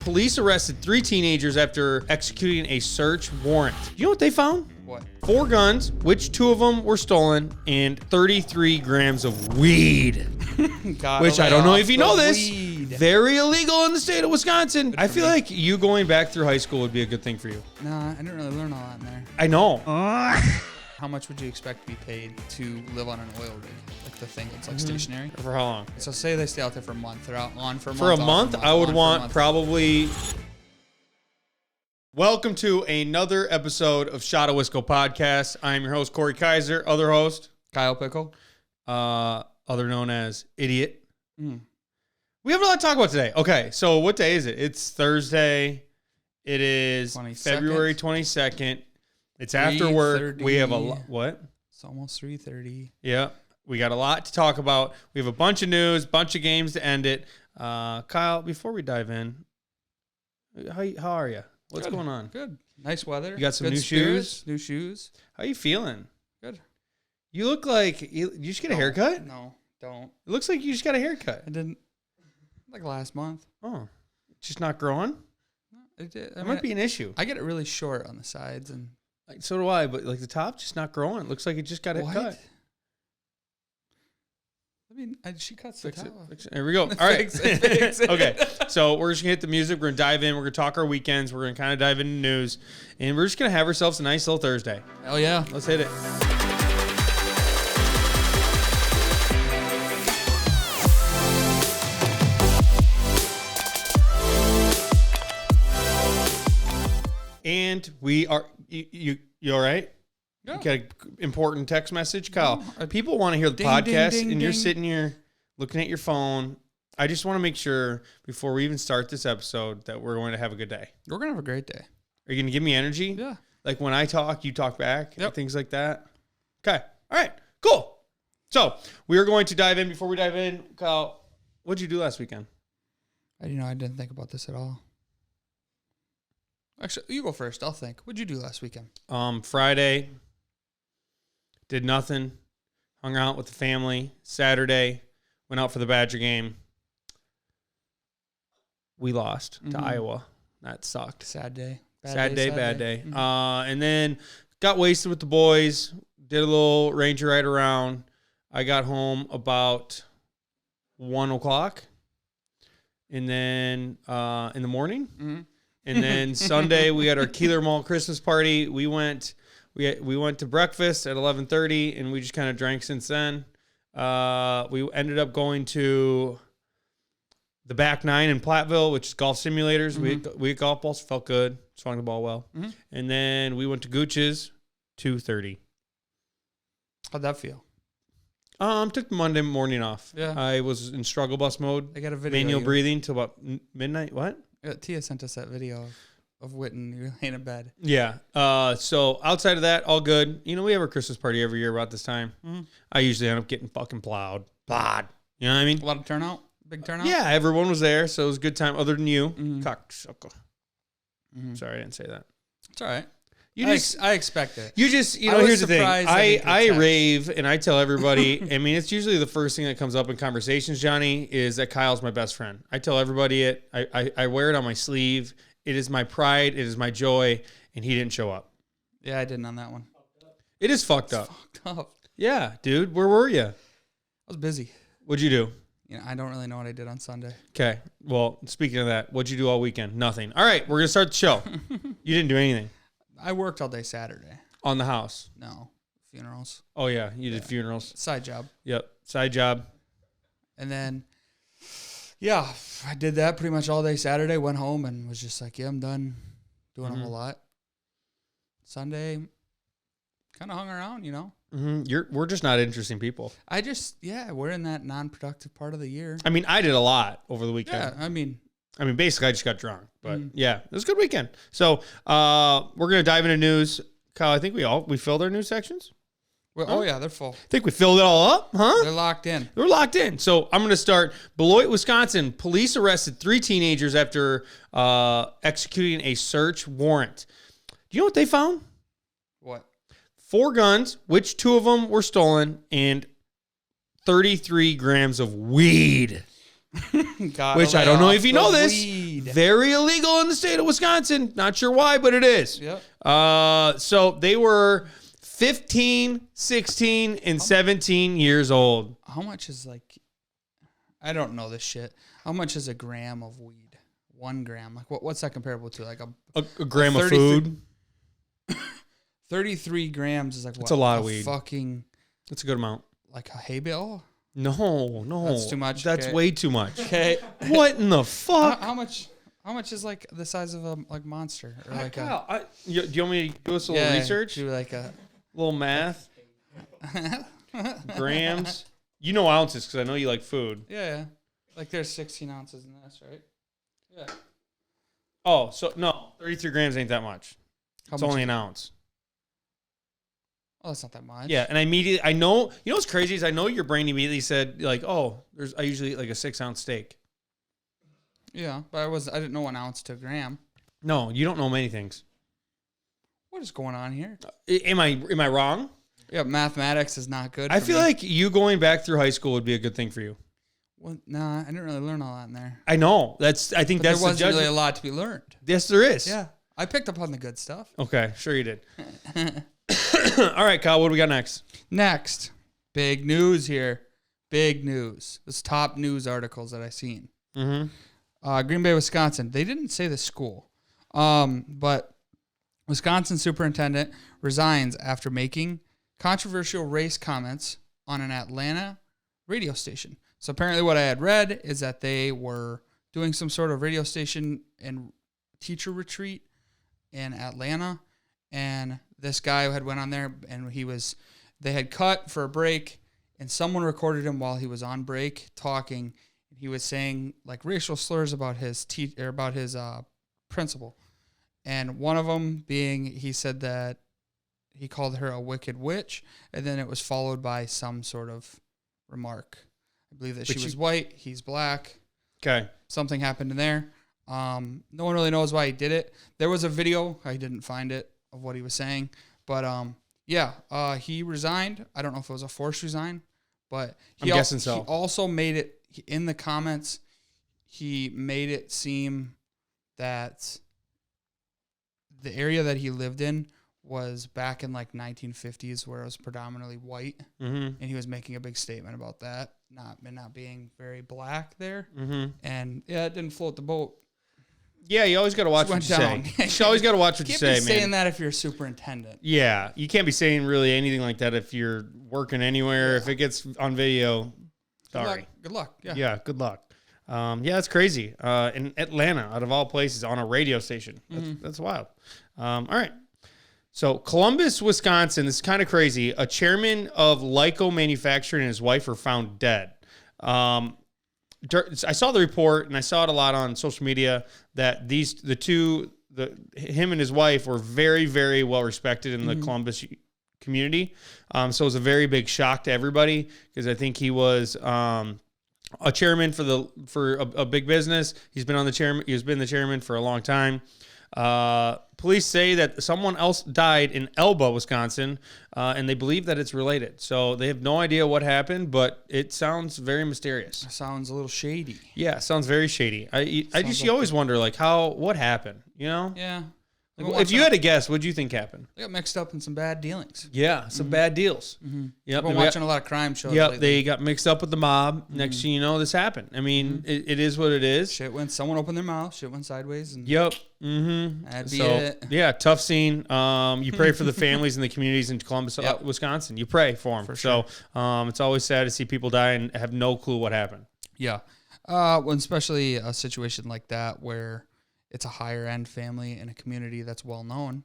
police arrested 3 teenagers after executing a search warrant. You know what they found? What? 4 guns, which 2 of them were stolen, and 33 grams of weed. Which I don't know if you know this. Weed. Very illegal in the state of Wisconsin. I feel like you going back through high school would be a good thing for you. Nah, I didn't really learn a lot in there. I know. How much would you expect to be paid to live on an oil rig? Like the thing that's like stationary? For how long? So say they stay out there for a month. They're out on for a month. For a month, I would want probably... Welcome to another episode of Shot of Wisco Podcast. I'm your host, Corey Kaiser. Other host, Kyle Pickle. Other known as Idiot. We have a lot to talk about today. Okay, so what day is it? It's Thursday. It is 22nd. February 22nd. It's after work. We have a lot. What? It's almost 3:30. Yeah. We got a lot to talk about. We have a bunch of news, bunch of games to end it. Kyle, before we dive in, how are you? What's going on? Good. Nice weather. You got some good new shoes? New shoes. How you feeling? Good. You look like you just get a haircut? No, don't. It looks like you just got a haircut. I didn't. Like last month. Oh. Just not growing? It did. That might be an issue. I get it really short on the sides and so do I, but like the top just not growing. It looks like it just got it cut. I mean, she cuts the top. There we go. All right. Okay. So we're just going to hit the music. We're going to dive in. We're going to talk our weekends. We're going to kind of dive into news. And we're just going to have ourselves a nice little Thursday. Hell yeah. Let's hit it. And we are, you all right? Yeah. You got an important text message, Kyle. People want to hear the Ding, podcast, ding, ding, and you're ding. sitting here looking at your phone. I just want to make sure before we even start this episode that we're going to have a good day. We're going to have a great day. Are you going to give me energy? Yeah. Like when I talk, you talk back, Yep. and things like that? Okay. All right. Cool. So we are going to dive in. Before we dive in, Kyle, what'd you do last weekend? I didn't think about this at all. Actually, you go first. I'll think. What'd you do last weekend? Friday, did nothing. Hung out with the family. Saturday, went out for the Badger game. We lost to Iowa. That sucked. Sad day. Bad day. Mm-hmm. And then got wasted with the boys. Did a little Ranger ride around. I got home about 1 o'clock. And then in the morning. Mm-hmm. And then Sunday we had our Keeler Mall Christmas party. We went to breakfast at 11:30, and we just kind of drank since then. We ended up going to the Back Nine in Platteville, which is golf simulators. Mm-hmm. We had golf balls, felt good, swung the ball well. Mm-hmm. And then we went to Gooch's, 2:30. How'd that feel? Took Monday morning off. Yeah. I was in struggle bus mode. I got a video. Manual breathing till about midnight. What? Tia sent us that video of Witten. You're laying in bed. Yeah. So outside of that, all good. You know, we have our Christmas party every year about this time. Mm-hmm. I usually end up getting fucking plowed. You know what I mean? A lot of turnout? Big turnout? Yeah, everyone was there, so it was a good time other than you. Mm-hmm. Cocksucker. Mm-hmm. Sorry, I didn't say that. It's all right. I expect it. Here's the thing. I text. rave and I tell everybody, I mean, it's usually the first thing that comes up in conversations, Johnny, is that Kyle's my best friend. I tell everybody it. I wear it on my sleeve. It is my pride. It is my joy. And he didn't show up. Yeah, I didn't on that one. It is fucked up. Fucked up. Yeah, dude. Where were you? I was busy. What'd you do? I don't really know what I did on Sunday. Okay. Well, speaking of that, what'd you do all weekend? Nothing. All right. We're going to start the show. You didn't do anything. I worked all day Saturday. On the house? No. Funerals. Oh, yeah. You did funerals. Side job. Yep. Side job. And then, yeah, I did that pretty much all day Saturday. Went home and was just like, yeah, I'm done doing a whole lot. Sunday, kind of hung around, Mm-hmm. We're just not interesting people. We're in that non-productive part of the year. I mean, I did a lot over the weekend. Yeah, I mean, basically, I just got drunk. But yeah, it was a good weekend. So we're gonna dive into news. Kyle, I think we filled our news sections. Well, oh yeah, they're full. I think we filled it all up, huh? They're locked in. We're locked in. So I'm gonna start. Beloit, Wisconsin. Police arrested 3 teenagers after executing a search warrant. Do you know what they found? What? 4 guns, which 2 of them were stolen, and 33 grams of weed. Which I don't know if you know this. Very illegal in the state of Wisconsin. Not sure why, but it is. Yep. So they were 15, 16, and 17 years old. How much is I don't know this shit. How much is a gram of weed? 1 gram. Like what's that comparable to? Like a gram of food? 33 grams is like what? That's a lot of weed. That's a good amount. Like a hay bale? No. That's too much. That's way too much. Okay. What in the fuck? How much is like the size of a monster or like do you want me to do us a little research? Do like a little math. Grams. You know ounces because I know you like food. Yeah. Like there's 16 ounces in this, right? Yeah. Oh, so no, 33 grams ain't that much. It's only an ounce. Oh, that's not that much. Yeah, and I know, you know what's crazy is I know your brain immediately said like, oh, I usually eat like a 6-ounce steak. Yeah, but I didn't know 1 ounce to a gram. No, you don't know many things. What is going on here? Am I wrong? Yeah, mathematics is not good. I feel like you going back through high school would be a good thing for you. Well, nah, I didn't really learn all that in there. I know. I think that's there wasn't really a lot to be learned. Yes, there is. Yeah, I picked up on the good stuff. Okay, sure you did. All right, Kyle, what do we got next? Next, big news here. Big news. This top news articles that I seen. Mm-hmm. Green Bay, Wisconsin. They didn't say the school, but Wisconsin superintendent resigns after making controversial race comments on an Atlanta radio station. So apparently what I had read is that they were doing some sort of radio station and teacher retreat in Atlanta, and this guy had went on there and they had cut for a break, and someone recorded him while he was on break talking. He was saying like racial slurs about his principal, and one of them being he said that he called her a wicked witch, and then it was followed by some sort of remark. I believe that she was white, he's black. Okay, something happened in there. No one really knows why he did it. There was a video, I didn't find it, of what he was saying, but he resigned. I don't know if it was a forced resign, but I'm guessing so. He also made it in the comments. He made it seem that the area that he lived in was back in like 1950s, where it was predominantly white, and he was making a big statement about that not being very black there, and it didn't float the boat. Yeah, you always got to watch what you say. You always got to watch what you say, man. You can't be saying that if you're a superintendent. Yeah, you can't be saying really anything like that if you're working anywhere. Yeah. If it gets on video, sorry. Good luck. Yeah, good luck. It's crazy. In Atlanta, out of all places, on a radio station. That's wild. All right. So Columbus, Wisconsin, this is kind of crazy. A chairman of Lyco Manufacturing and his wife were found dead. I saw the report, and I saw it a lot on social media, that him and his wife were very, very well respected in the Columbus community. So it was a very big shock to everybody, because I think he was a chairman for a big business. He's been the chairman for a long time. Police say that someone else died in Elba, Wisconsin, and they believe that it's related. So they have no idea what happened, but it sounds very mysterious. It sounds a little shady. Yeah, it sounds very shady. You always wonder, like, what happened, you know? Yeah. Like, if you had to guess, what do you think happened? They got mixed up in some bad dealings. Yeah, some bad deals. Yep. I've been watching a lot of crime shows lately. They got mixed up with the mob. Next thing you know, this happened. I mean, it is what it is. Someone opened their mouth, shit went sideways. And yep. That'd be it. Yeah, tough scene. You pray for the families and the communities in Columbus, Wisconsin. You pray for them. For sure. So it's always sad to see people die and have no clue what happened. Yeah. Especially a situation like that where it's a higher end family in a community that's well known.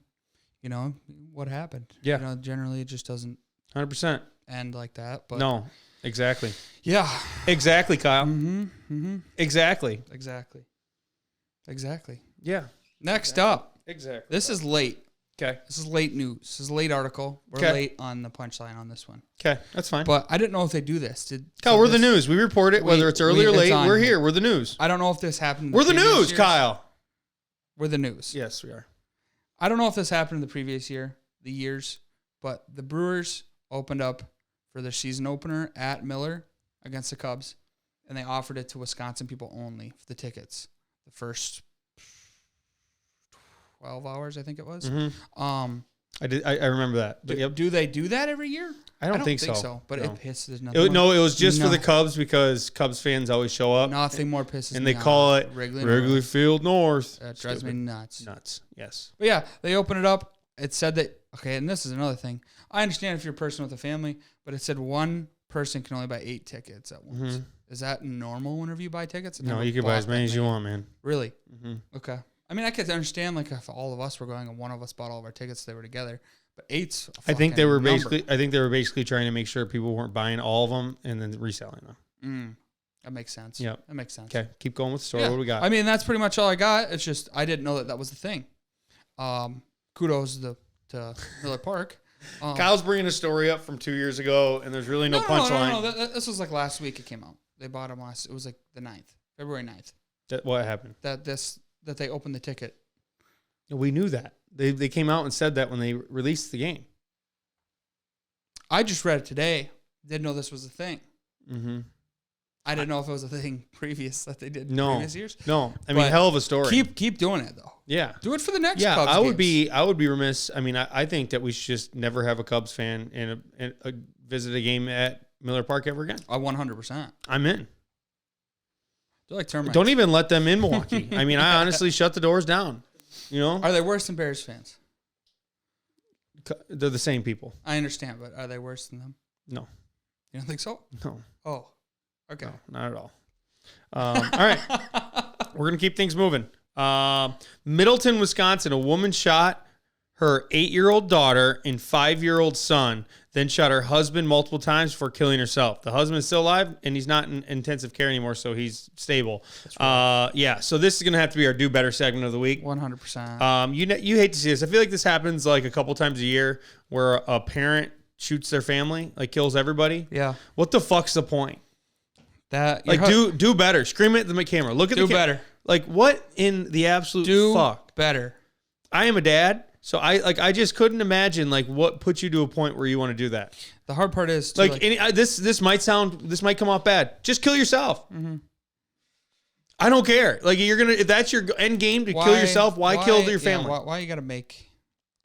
You know, what happened? Yeah. You know, generally it just doesn't 100% end like that. But no, exactly. Yeah. Exactly, Kyle. Exactly. Yeah. Next up. Exactly. This is late. Okay. This is late news. This is a late article. We're late on the punchline on this one. Okay, that's fine. But I didn't know if they do this. Kyle, we're the news. We report it, whether it's early or late. We're here. We're the news. I don't know if this happened. We're the news, Kyle. We're the news. Yes, we are. I don't know if this happened in the previous years, but the Brewers opened up for their season opener at Miller against the Cubs. and they offered it to Wisconsin people only for the tickets. The first 12 hours, I think it was. Mm-hmm. I remember that. But do they do that every year? I don't think so. But no. it pisses nothing. It was just for the Cubs because Cubs fans always show up. Nothing more pisses and me they call it Wrigley Field North. That drives me nuts. Nuts. Yes. But yeah, they open it up. It said that, okay, and this is another thing. I understand if you're a person with a family, but it said one person can only buy 8 tickets at once. Mm-hmm. Is that normal whenever you buy tickets? No, you can buy as many as you want, man. Really? Mm-hmm. Okay. I mean, I could understand like if all of us were going and one of us bought all of our tickets, they were together. But 8's I think they were basically trying to make sure people weren't buying all of them and then reselling them. That makes sense. Yep. That makes sense. Okay, keep going with the story. Yeah. What do we got? I mean, that's pretty much all I got. It's just I didn't know that was the thing. Kudos to Miller Park. Kyle's bringing a story up from 2 years ago, and there's really no punchline. No. This was like last week it came out. They bought them it was like the 9th, February 9th. What happened? That they opened the ticket. We knew that. They came out and said that when they released the game. I just read it today. Didn't know this was a thing. Mm-hmm. I didn't know if it was a thing previous that they did in previous years. No. I mean, hell of a story. Keep doing it though. Yeah. Do it for the next Cubs games. I would be remiss. I mean, I think that we should just never have a Cubs fan and visit a game at Miller Park ever again. 100%. I'm in. They're like termites. Don't even let them in Milwaukee. I mean, I honestly shut the doors down. You know? Are they worse than Bears fans? They're the same people. I understand, but are they worse than them? No. You don't think so? No. Oh. Okay. No, not at all. All right. We're going to keep things moving. Middleton, Wisconsin, a woman shot her 8-year-old daughter and 5-year-old son, then shot her husband multiple times before killing herself. The husband is still alive, and he's not in intensive care anymore, so he's stable. Right. Yeah, so this is going to have to be our Do Better segment of the week. 100%. You hate to see this. I feel like this happens like a couple times a year where a parent shoots their family, like kills everybody. Yeah. What the fuck's the point? That like do better. Scream it at the camera. Look at the camera. Do better. Like what in the absolute fuck? Better. I am a dad, so I just couldn't imagine like what put you to a point where you want to do that. The hard part is this might come off bad. Just kill yourself. Mm-hmm. I don't care. Like if that's your end game to kill yourself, why kill your family? Why you got to make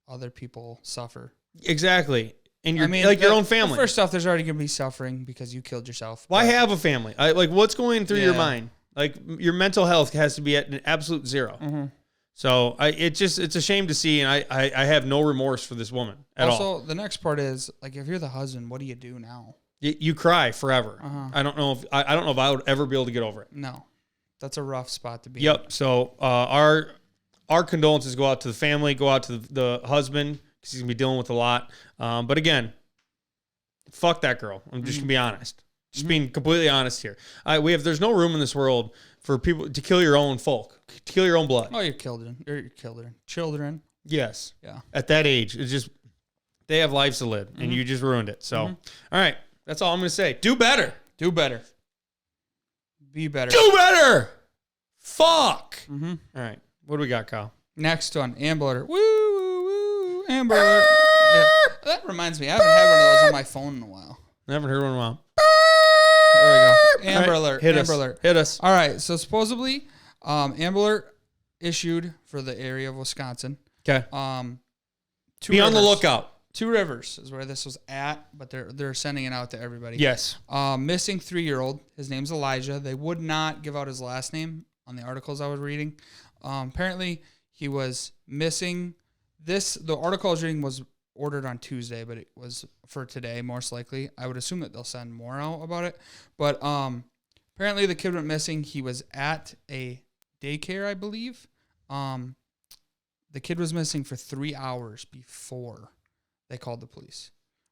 other people suffer? Exactly. And your own family. First off, there's already going to be suffering because you killed yourself. Why have a family? What's going through your mind? Like your mental health has to be at an absolute zero. Mm-hmm. So it's a shame to see, and I have no remorse for this woman at all. Also, the next part is like if you're the husband, what do you do now? You cry forever. Uh-huh. I don't know if I would ever be able to get over it. No, that's a rough spot to be. Yep. In. So our condolences go out to the family, go out to the husband because he's gonna be dealing with a lot. But again, fuck that girl. I'm just gonna be honest. Just being completely honest here. There's no room in this world for people to kill your own folk, to kill your own blood. Oh, your children. Yes. Yeah. At that age, it's just they have lives to live, and you just ruined it. So, all right, that's all I'm gonna say. Do better. Do better. Be better. Do better. Fuck. Mm-hmm. All right, what do we got, Kyle? Next one, Amber Alert. Woo, woo, Amber Alert. Yeah. That reminds me, I haven't had one of those on my phone in a while. I haven't heard one in a while. There we go. Amber Alert. Amber Alert. Hit us. All right. So supposedly, Amber Alert issued for the area of Wisconsin. Okay. Be on the lookout. 2 Rivers is where this was at, but they're sending it out to everybody. Yes. Missing 3-year-old. His name's Elijah. They would not give out his last name on the articles I was reading. Apparently, he was missing. The article I was reading was ordered on Tuesday, but it was for today, most likely. I would assume that they'll send more out about it. But apparently the kid went missing. He was at a daycare, I believe. The kid was missing for 3 hours before they called the police,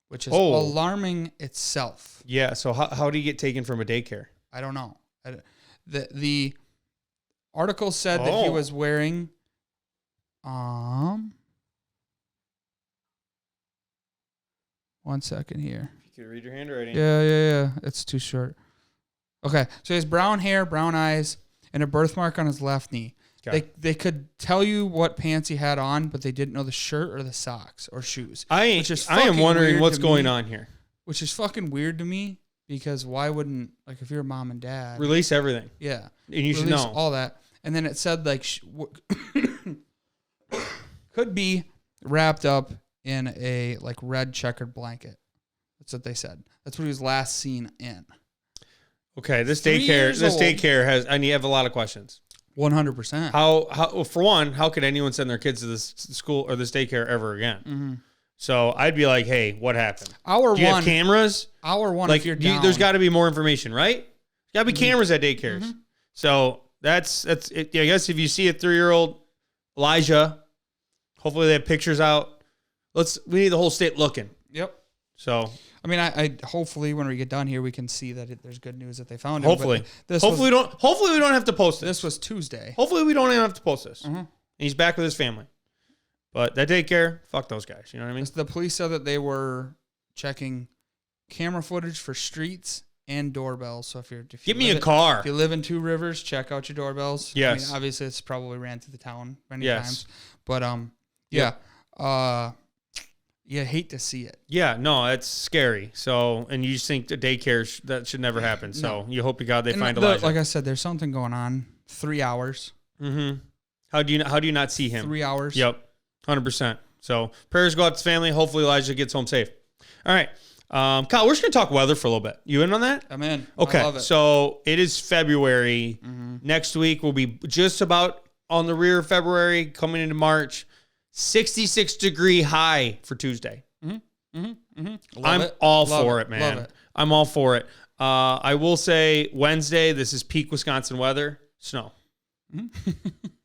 which is alarming itself. Yeah, so how do you get taken from a daycare? I don't know. The article said that he was wearing... One second here. You can read your handwriting. Yeah. It's too short. Okay, so he has brown hair, brown eyes, and a birthmark on his left knee. Okay. They could tell you what pants he had on, but they didn't know the shirt or the socks or shoes. I am wondering what's going on here. Which is fucking weird to me. Because why wouldn't, like, if you're a mom and dad, Release everything. yeah, And you should release know. all that. And then it said, like, could be wrapped up in a, like, red checkered blanket. That's what they said. That's what he was last seen in. Okay, this 3 years old. daycare has, I have a lot of questions. 100%. How for one, how could anyone send their kids to this school or this daycare ever again? Mm-hmm. So I'd be like, hey, what happened? Do you have cameras? Hour one, Like, if you're down. there's got to be more information, right? There's got to be cameras at daycares. Mm-hmm. So that's it. I guess if you see a 3-year-old Elijah, hopefully they have pictures out. We need the whole state looking. Yep. So I mean, I hopefully when we get done here, we can see that there's good news that they found him. hopefully, hopefully we don't have to post this. This was Tuesday. Hopefully we don't even have to post this. Mm-hmm. And he's back with his family. But that daycare, fuck those guys. You know what I mean? The police said that they were checking camera footage for streets and doorbells. So if you Give me a car. If you live in Two Rivers, check out your doorbells. Yes. I mean, obviously it's probably ran through the town many Yes. times. But yeah. You hate to see it. Yeah, no, it's scary. So, and you just think the daycare that should never happen. So you hope to God they find Elijah. Like I said, there's something going on. 3 hours. Mm-hmm. How do you not see him? 3 hours. Yep, 100%. So prayers go out to his family. Hopefully Elijah gets home safe. All right, Kyle, we're just gonna talk weather for a little bit. You in on that? I'm in. Okay, I love it. so it is February. Mm-hmm. Next week we'll be just about on the rear of February, coming into March. 66-degree high for Tuesday. Mm-hmm. Mm-hmm. Mm-hmm. I'm all for it, man. Love it. I'm all for it. I will say Wednesday, this is peak Wisconsin weather. Snow. Mm-hmm.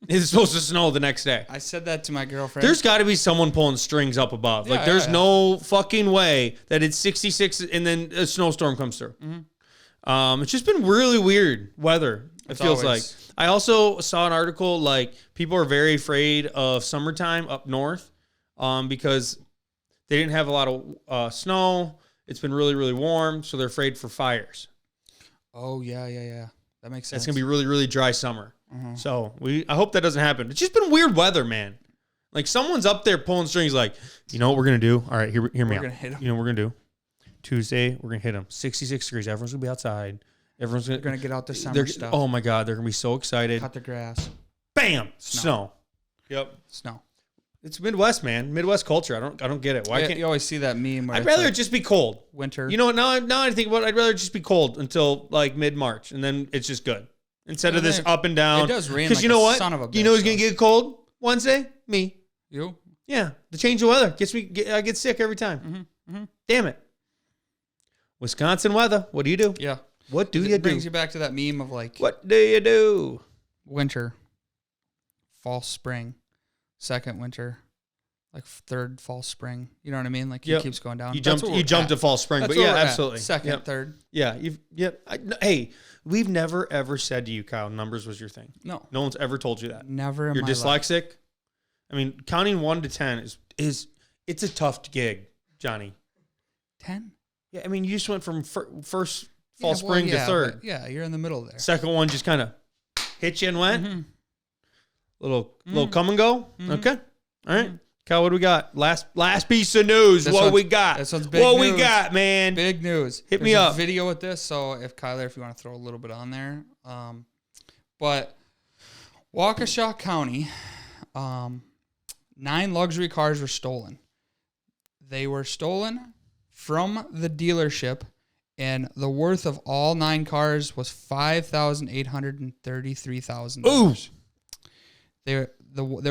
It's supposed to snow the next day. I said that to my girlfriend. There's got to be someone pulling strings up above. Yeah, like, there's yeah. no fucking way that it's 66 and then a snowstorm comes through. Mm-hmm. It's just been really weird weather, it feels always. like. I also saw an article, like, people are very afraid of summertime up north because they didn't have a lot of snow. It's been really, really warm, so they're afraid for fires. Oh, yeah. That makes sense. It's going to be really, really dry summer. Mm-hmm. So I hope that doesn't happen. It's just been weird weather, man. Like, someone's up there pulling strings like, you know what we're going to do? All right, hear me out. We're going to hit them. You know what we're going to do? Tuesday, we're going to hit them. 66 degrees. Everyone's going to be outside. Everyone's They're going to get out their summer stuff. Oh, my God. They're going to be so excited. Cut the grass. Bam! Snow. Yep. Snow. It's Midwest, man. Midwest culture. I don't get it. Why can't you always see that meme where I'd it's rather like it just be cold. winter. You know what? Now I think about it, I'd rather it just be cold until like mid-March, and then it's just good. Instead of this up and down. It does rain Because like you know a what? son of a bitch. You know who's going to get cold Wednesday? Me. You? Yeah. The change of weather gets me. I get sick every time. Mm-hmm. Mm-hmm. Damn it. Wisconsin weather. What do you do? Yeah. What do you do? It brings you back to that meme of like What do you do? winter, fall, spring, second winter, like third fall, spring. You know what I mean? Like Yep. it keeps going down. You That's jumped. where You we're jumped at. to fall spring, That's but where yeah, we're at. absolutely. Second, Yep. third. Yeah. Hey, we've never ever said to you, Kyle, numbers was your thing. No. No one's ever told you that. Never in You're my life. dyslexic. I mean, counting 1 to 10 is it's a tough gig, Johnny. 10? Yeah, I mean, you just went from first fall, spring to third. Yeah, you're in the middle there. Second one just kind of hit you and went. Mm-hmm. Little come and go. Mm-hmm. Okay. All right. Kyle, what do we got? Last piece of news. What we got? This one's big what news. we got, man? Big news. Hit me There's up. a video with this, so if Kyler, if you want to throw a little bit on there. But Waukesha County, 9 luxury cars were stolen. They were stolen from the dealership, and the worth of all 9 cars was $5,833,000. Ooh. There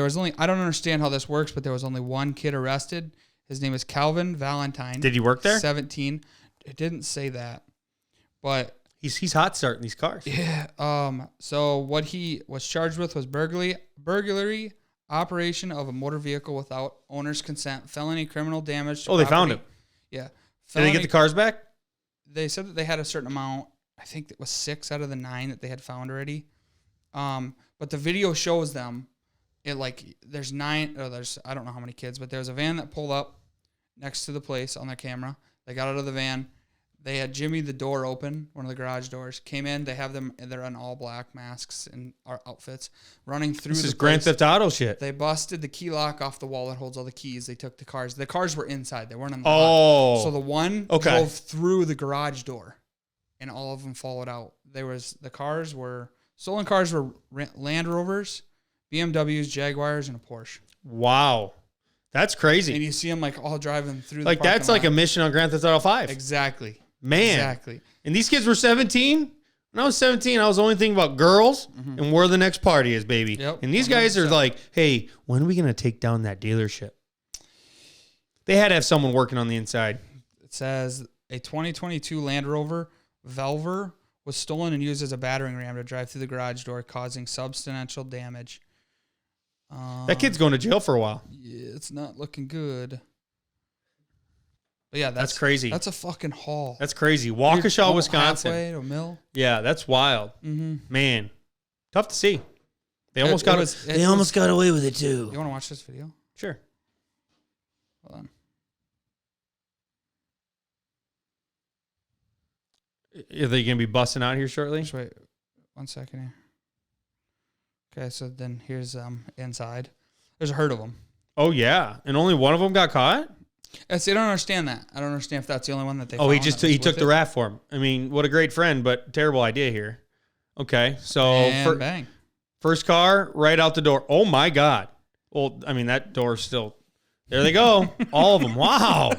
was only, I don't understand how this works, but there was only one kid arrested. His name is Calvin Valentine. Did he work there? 17. It didn't say that, but he's hot starting these cars. yeah. So what he was charged with was burglary, operation of a motor vehicle without owner's consent, felony criminal damage. To they property. found him. Yeah. Did they get the cars back? They said that they had a certain amount. I think it was 6 out of the 9 that they had found already. But the video shows them. It there's 9. Or there's I don't know how many kids, but there was a van that pulled up next to the place on their camera. They got out of the van. They had Jimmy the door open, one of the garage doors. Came in. They have them. They're in all black masks and outfits, running through. This the is Grand Theft Auto shit. They busted the key lock off the wall that holds all the keys. They took the cars. The cars were inside. They weren't in the Oh. lot. So the one drove through the garage door. and all of them followed out. Stolen cars were Land Rovers, BMWs, Jaguars, and a Porsche. Wow. That's crazy. And you see them like all driving through like the parking that's like lot. a mission on Grand Theft Auto 5. Exactly. Man. Exactly. And these kids were 17. When I was 17, I was only thinking about girls and where the next party is, baby. Yep, and these guys are 100%. like, hey, when are we going to take down that dealership? They had to have someone working on the inside. It says a 2022 Land Rover Velver was stolen and used as a battering ram to drive through the garage door, causing substantial damage. That kid's going to jail for a while. Yeah, it's not looking good. But yeah, That's crazy. That's a fucking haul. That's crazy. Waukesha, Wisconsin. Halfway to a mill. Yeah, that's wild. Mm-hmm. Man, tough to see. They almost got away with it too. You want to watch this video? Sure. Hold on. Are they going to be busting out here shortly? Just wait 1 second here. Okay, so then here's inside. There's a herd of them. Oh yeah, and only one of them got caught. See, I don't understand that. I don't understand if that's the only one that they. Oh, he found just that was he took with the it. raft for him. I mean, what a great friend, but terrible idea here. Okay, so And bang. first car right out the door. Oh my God. Well, I mean that door's still. There they go, all of them. Wow.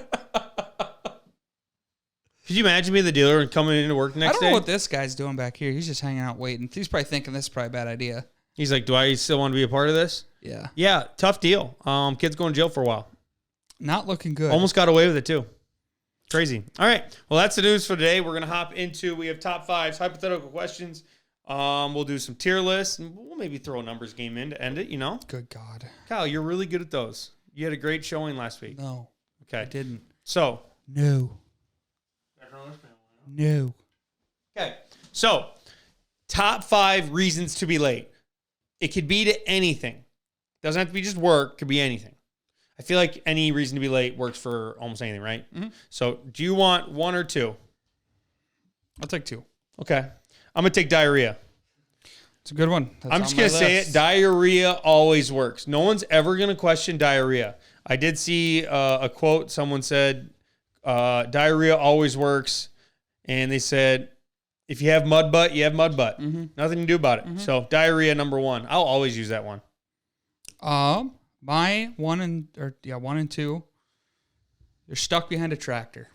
Could you imagine being the dealer and coming into work the next I don't day? know what this guy's doing back here. He's just hanging out waiting. He's probably thinking this is probably a bad idea. He's like, do I still want to be a part of this? Yeah. Yeah, tough deal. Kid's going to jail for a while. Not looking good. Almost got away with it too. Crazy. All right. Well, that's the news for today. We're going to hop into, we have top fives, hypothetical questions. We'll do some tier lists, and we'll maybe throw a numbers game in to end it, you know? Good God. Kyle, you're really good at those. You had a great showing last week. No. I Okay. didn't. So. No. No. Okay. So, top 5 reasons to be late. It could be to anything. Doesn't have to be just work. Could be anything. I feel like any reason to be late works for almost anything, right? Mm-hmm. So, do you want 1 or 2? I'll take 2. Okay. I'm going to take diarrhea. It's a good one. That's I'm just going to say it. Diarrhea always works. No one's ever going to question diarrhea. I did see a quote. Someone said, diarrhea always works. And they said, if you have mud butt, you have mud butt. Mm-hmm. Nothing to do about it. Mm-hmm. So diarrhea, number 1. I'll always use that one. My 1 and 2. You're stuck behind a tractor.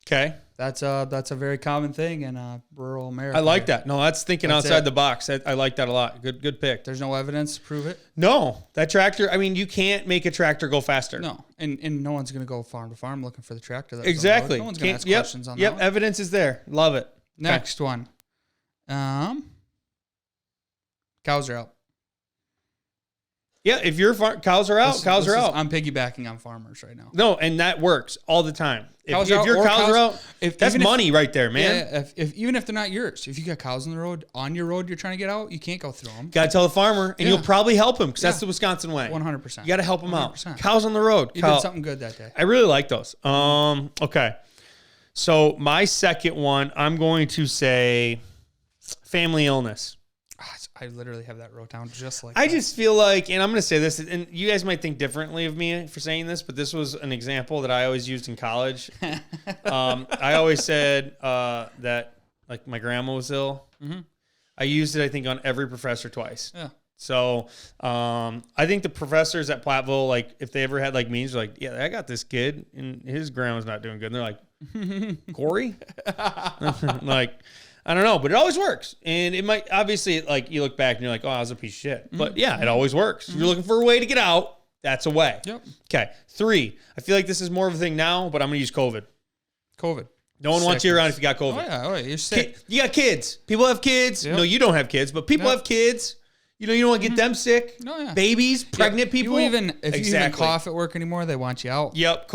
Okay. That's a very common thing in rural America. I like that. No, that's thinking That's outside it. the box. I like that a lot. Good pick. There's no evidence to prove it. No, that tractor, I mean, you can't make a tractor go faster. No, and no one's gonna go farm to farm looking for the tractor. That's Exactly. No one's gonna ask Yep, questions on Yep, that. One. evidence is there. Love it. Next one. Cows are out. Yeah, if your cows are out, cows are out. I'm piggybacking on farmers right now. No, and that works all the time. If Cows your or cows are out, that's even money right there, man. Yeah, if even if they're not yours, if you got cows on the road, you're trying to get out, you can't go through them. Got to tell the farmer, and Yeah. you'll probably help him because that's Yeah. the Wisconsin way. 100%. You got to help them out. 100%. Cows on the road. You did something good that day. I really like those. Okay. So my second one, I'm going to say family illness. I literally have that wrote down just like I that. just feel like, and I'm going to say this, and you guys might think differently of me for saying this, but this was an example that I always used in college. I always said that, like, my grandma was ill. Mm-hmm. I used it, I think, on every professor twice. Yeah. So I think the professors at Platteville, like, if they ever had, like, meetings, like, yeah, I got this kid, and his grandma's not doing good. And they're like, Corey? Like, I don't know, but it always works. And it might, obviously, like, you look back and you're like, oh, I was a piece of shit. But yeah, it always works. If you're looking for a way to get out, that's a way. Yep. Okay. 3, I feel like this is more of a thing now, but I'm going to use COVID. COVID. No one wants you around if you got COVID. Oh yeah, you're sick. You got kids. People have kids. Yep. No, you don't have kids, but people have kids. You know, you don't want to get them sick. No, yeah. Babies, pregnant people. If you even cough at work anymore, they want you out. Yep.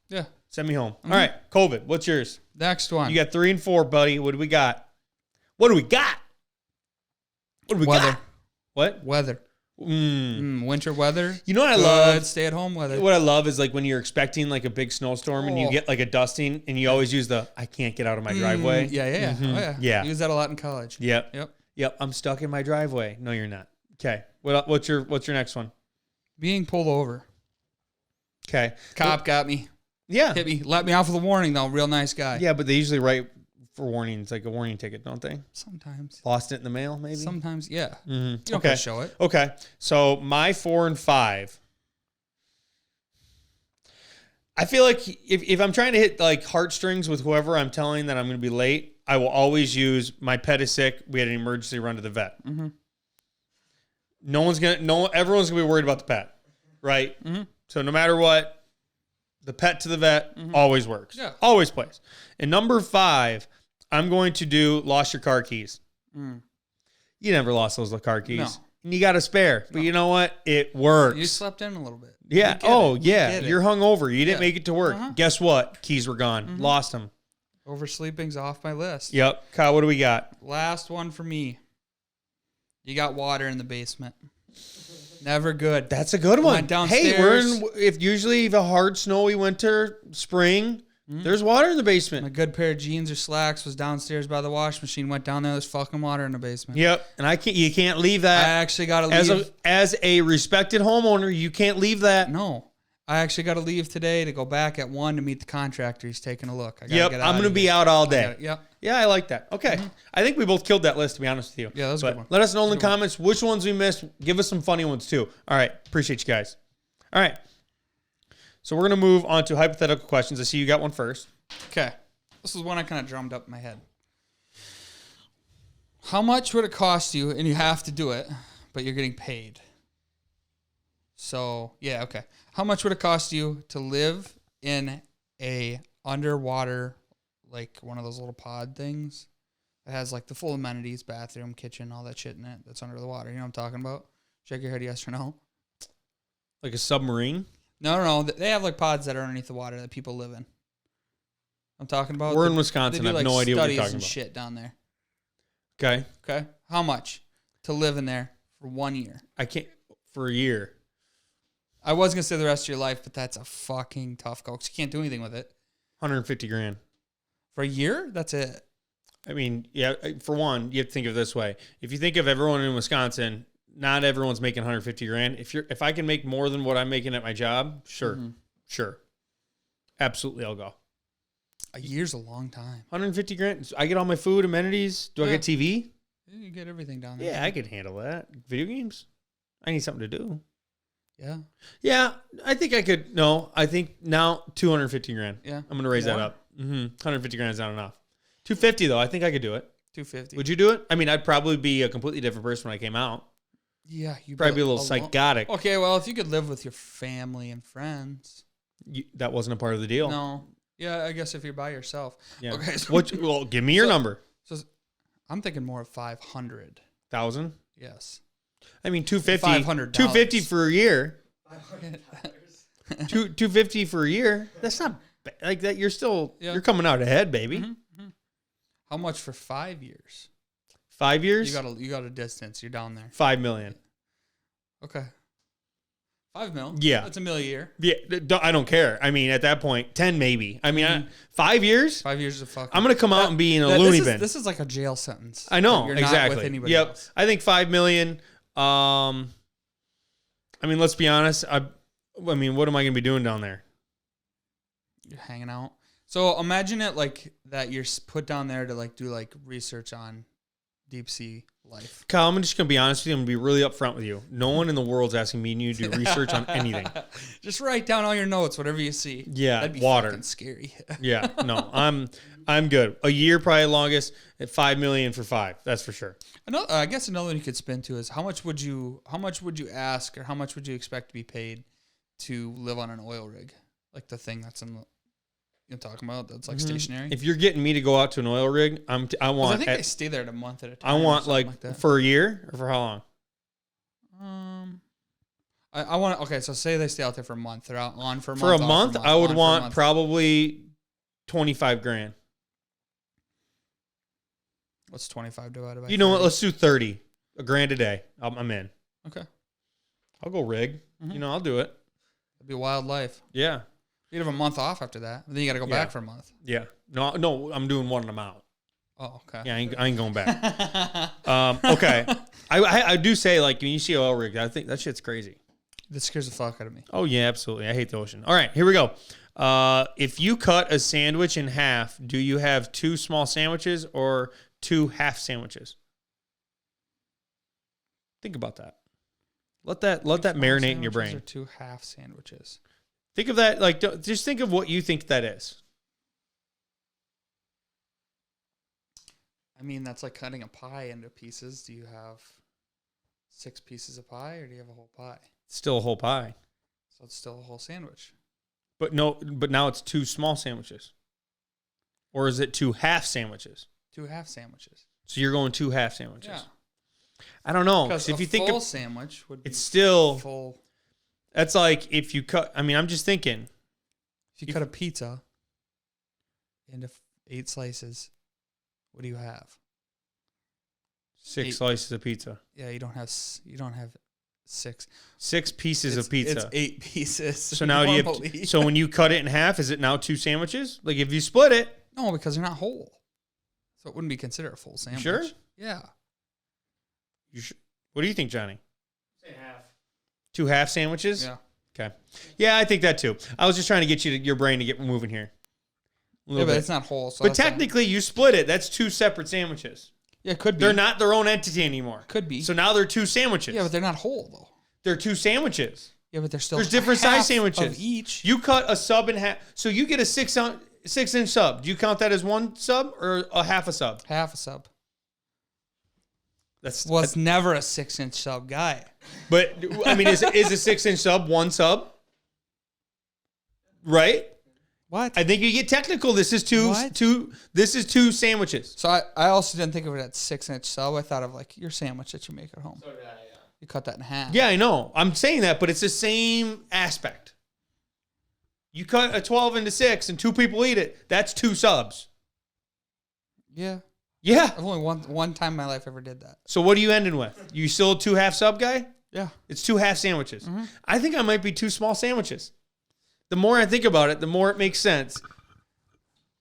Yeah. Send me home. All right. COVID. What's yours? Next one. You got 3 and 4, buddy. What do we got? What do we got? What do we Weather. got? What? Weather. Winter weather. You know what I Good love? stay-at-home weather. What I love is like when you're expecting like a big snowstorm and you get like a dusting and you always use the I can't get out of my driveway. Yeah. Oh, yeah. Yeah. Use that a lot in college. Yep. I'm stuck in my driveway. No, you're not. Okay. What's your next one? Being pulled over. Okay. Cop got me. Yeah. Hit me. Let me off with a warning, though. Real nice guy. Yeah, but they usually write for warning. It's like a warning ticket, don't they? Sometimes. Lost it in the mail, maybe? Sometimes, yeah. Mm-hmm. You don't have to show it. Okay. So my 4 and 5. I feel like if I'm trying to hit like heartstrings with whoever I'm telling that I'm going to be late, I will always use my pet is sick. We had an emergency run to the vet. Mm-hmm. Everyone's gonna be worried about the pet, right? Mm-hmm. So no matter what, the pet to the vet always works. Yeah. Always plays. And number 5, I'm going to do lost your car keys. Mm. You never lost those car keys. No. And you got a spare. But you know what? It works. You slept in a little bit. Yeah. Oh, yeah. You're hungover. You didn't Yeah. make it to work. Guess what? Keys were gone. Lost them. Oversleeping's off my list. Yep. Kyle, what do we got? Last one for me. You got water in the basement. Never good. That's a good one. Went downstairs. Hey, if a hard snowy winter, spring, there's water in the basement. My good pair of jeans or slacks was downstairs by the wash machine. Went down there. There's fucking water in the basement. Yep. And you can't leave I that. actually got to leave. As a respected homeowner, you can't leave that. No. I actually got to leave today to go back at 1 to meet the contractor. He's taking a look. Yep. I'm going to be out all day. Yep. Yeah, I like that. Okay. I think we both killed that list, to be honest with you. Yeah, that was a good one. Let us know in the comments which ones we missed. Give us some funny ones, too. All right. Appreciate you guys. All right. So we're going to move on to hypothetical questions. I see you got one first. Okay. This is one I kind of drummed up in my head. How much would it cost you, and you have to do it, but you're getting paid? So, yeah, okay. How much would it cost you to live in a underwater, like one of those little pod things that has like the full amenities, bathroom, kitchen, all that shit in it that's under the water? You know what I'm talking about? Shake your head yes or no. Like a submarine? No. They have like pods that are underneath the water that people live in. I'm talking about. We're in Wisconsin. I have no idea what you're talking and about. Shit down there. Okay. How much to live in there for 1 year? I can't for a year. I was gonna say the rest of your life, but that's a fucking tough go. 'Cause you can't do anything with it. 150 grand. For a year? That's it. I mean, yeah, for one, you have to think of it this way. If you think of everyone in Wisconsin, not everyone's making 150 grand. If I can make more than what I'm making at my job, sure. Absolutely, I'll go. A year's a long time. 150 grand. I get all my food, amenities. Do I get TV? You get everything down there. Yeah, I can handle that. Video games? I need something to do. Yeah. Yeah, I think I could. No, I think now 250 grand. Yeah. I'm going to raise that up. 150 grand is not enough. 250 though. I think I could do it. 250. Would you do it? I mean, I'd probably be a completely different person when I came out. Yeah. You'd Probably be a little psychotic. Okay, well, if you could live with your family and friends. That wasn't a part of the deal. No. Yeah, I guess if you're by yourself. Yeah. Okay. So, well, give me your number. So I'm thinking more of 500. 1,000? Yes. I mean, 250. $500. 250 for a year. $500. 250 for a year. That's not like that. You're still you're coming out ahead, baby. How much for 5 years? 5 years? You got a distance. You're down there. 5 million. Okay. 5 mil. Yeah. That's $1 million a year. Yeah, I don't care. I mean, at that point, 10 maybe. I mean, 5 years? 5 years is a fucking. I'm gonna come out and be in a loony bin. This is like a jail sentence. I know You're exactly. Not with anybody Yep. else. I think 5 million. I mean, let's be honest. I mean, what am I gonna be doing down there? You're hanging out. So imagine it like that. You're put down there to like do like research on deep sea life. Kyle, I'm just gonna be honest with you. I'm gonna be really upfront with you. No one in the world's asking me and you to do research on anything. Just write down all your notes, whatever you see. Yeah, that'd be water. fucking scary. Yeah, no, I'm good. A year probably longest. At 5 million for 5. That's for sure. I guess another one you could spin to is how much would you ask or how much would you expect to be paid to live on an oil rig, like the thing that's in the. You're talking about that's like stationary. If you're getting me to go out to an oil rig, I want. I think they stay there a month at a time. I want like that. for a year or for how long? I want. Okay, so say they stay out there for a month. They're out on for a month. For a month, I would want probably 25 grand. What's 25 divided by? You know what? Let's do 30. $1,000 a day. I'm in. Okay. I'll go rig. You know, I'll do it. It'd be a wild life. Yeah. You'd have a month off after that. Then you got to go back for a month. Yeah. No, I'm doing one and I'm out. Oh, okay. Yeah, I ain't going back. Okay. I do say, like, when you see oil rig, I think that shit's crazy. scares the fuck out of me. Oh, yeah, absolutely. I hate the ocean. All right, here we go. If you cut a sandwich in half, do you have 2 small sandwiches or 2 half sandwiches? Think about that. Let that marinate in your brain. Or 2 half sandwiches. Think of that, like, just think of what you think that is. I mean, that's like cutting a pie into pieces. Do you have 6 pieces of pie, or do you have a whole pie? Still a whole pie. So it's still a whole sandwich. But now it's 2 small sandwiches. Or is it 2 half sandwiches? 2 half sandwiches. So you're going 2 half sandwiches. Yeah. I don't know. Because if you think full sandwich would be it's still full. That's like if you cut. I mean, I'm just thinking. If you cut a pizza into 8 slices, what do you have? 6 slices of pizza. Yeah, you don't have 6. 6 pieces of pizza. It's 8 pieces. So now so when you cut it in half, is it now 2 sandwiches? Like if you split it. No, because they're not whole. So it wouldn't be considered a full sandwich. Sure? Yeah. What do you think, Johnny? Say half. 2 half sandwiches? Yeah. Okay. Yeah, I think that too. I was just trying to get your brain to get moving here. Yeah, but it's not whole. So but technically, you split it. That's 2 separate sandwiches. Yeah, it could be. They're not their own entity anymore. Could be. So now they're 2 sandwiches. Yeah, but they're not whole, though. They're 2 sandwiches. Yeah, but they're still There's different size half sandwiches. of each. You cut a sub in half. So you get a 6-inch sub. Do you count that as 1 sub or a half a sub? Half a sub. That's never a 6-inch sub guy. But I mean, is a 6-inch sub 1 sub? Right? What? I think you get technical. This is two. This is 2 sandwiches. So I also didn't think of it as 6-inch sub. I thought of like your sandwich that you make at home. So did I, yeah. You cut that in half. Yeah, I know. I'm saying that, but it's the same aspect. You cut a 12 into 6 and 2 people eat it. That's 2 subs. Yeah. Yeah. I've only one time in my life ever did that. So what are you ending with? You still a 2 half sub guy? Yeah. It's 2 half sandwiches. Mm-hmm. I think I might be 2 small sandwiches. The more I think about it, the more it makes sense.